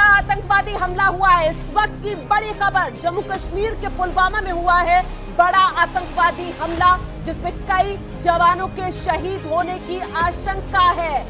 आतंकवादी हमला हुआ है। इस वक्त की बड़ी खबर, जम्मू कश्मीर के पुलवामा में हुआ है बड़ा आतंकवादी हमला, जिसमें कई जवानों के शहीद होने की आशंका है।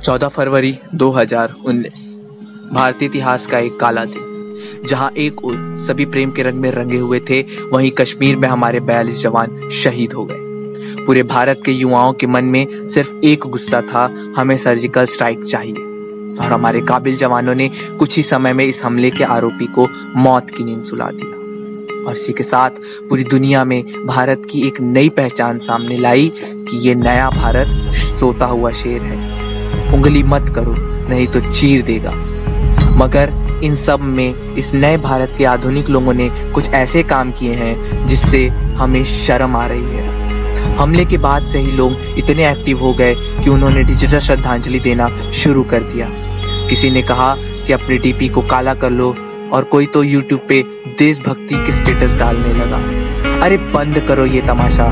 चौदह फरवरी 2019 भारतीय इतिहास का एक काला दिन। जहां एक ओर सभी प्रेम के रंग में रंगे हुए थे, वहीं कश्मीर में हमारे 42 जवान शहीद हो गए। पूरे भारत के युवाओं के मन में सिर्फ एक गुस्सा था, हमें सर्जिकल स्ट्राइक चाहिए। और हमारे काबिल जवानों ने कुछ ही समय में इस हमले के आरोपी को मौत की नींद सुला दिया। और इसी के साथ पूरी दुनिया में भारत की एक नई पहचान सामने लाई कि ये नया भारत सोता हुआ शेर है। उंगली मत करो, नहीं तो चीर देगा। मगर इन सब में इस नए भारत के आधुनिक लोगों ने कुछ ऐसे काम किए हैं जिससे हमें शर्म आ रही है। हमले के बाद से ही लोग इतने एक्टिव हो गए कि उन्होंने डिजिटल श्रद्धांजलि देना शुरू कर दिया। किसी ने कहा कि अपनी डीपी को काला कर लो, और कोई तो यूट्यूब पे देशभक्ति के स्टेटस डालने लगा। अरे बंद करो ये तमाशा।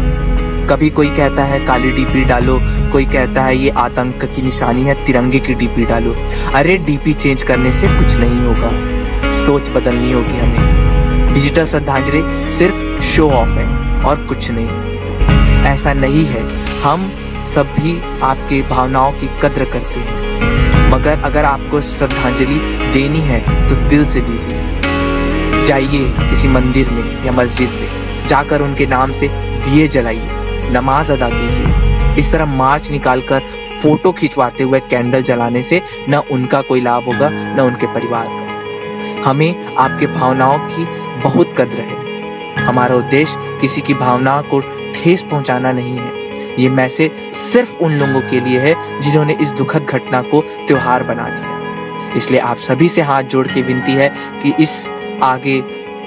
कभी कोई कहता है काली डीपी डालो, कोई कहता है ये आतंक की निशानी है, तिरंगे की डीपी डालो। अरे डीपी चेंज करने से कुछ नहीं होगा, सोच बदलनी होगी हमें। डिजिटल श्रद्धांजलि सिर्फ शो ऑफ है और कुछ नहीं। ऐसा नहीं है, हम सब भी आपकी भावनाओं की कद्र करते हैं, मगर अगर आपको श्रद्धांजलि देनी है तो दिल से दीजिए। जाइए किसी मंदिर में या मस्जिद में, जाकर उनके नाम से दिए जलाइए, नमाज अदा कीजिए। इस तरह मार्च निकालकर फोटो खिंचवाते हुए कैंडल जलाने से न उनका कोई लाभ होगा न उनके परिवार का। हमें आपके भावनाओं की बहुत कद्र है। हमारा उद्देश्य किसी की भावना को ठेस पहुंचाना नहीं है। ये मैसेज सिर्फ उन लोगों के लिए है जिन्होंने इस दुखद घटना को त्योहार बना दिया। इसलिए आप सभी से हाथ जोड़ के विनती है कि इस आगे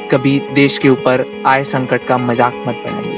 कभी देश के ऊपर आए संकट का मजाक मत बनाइए।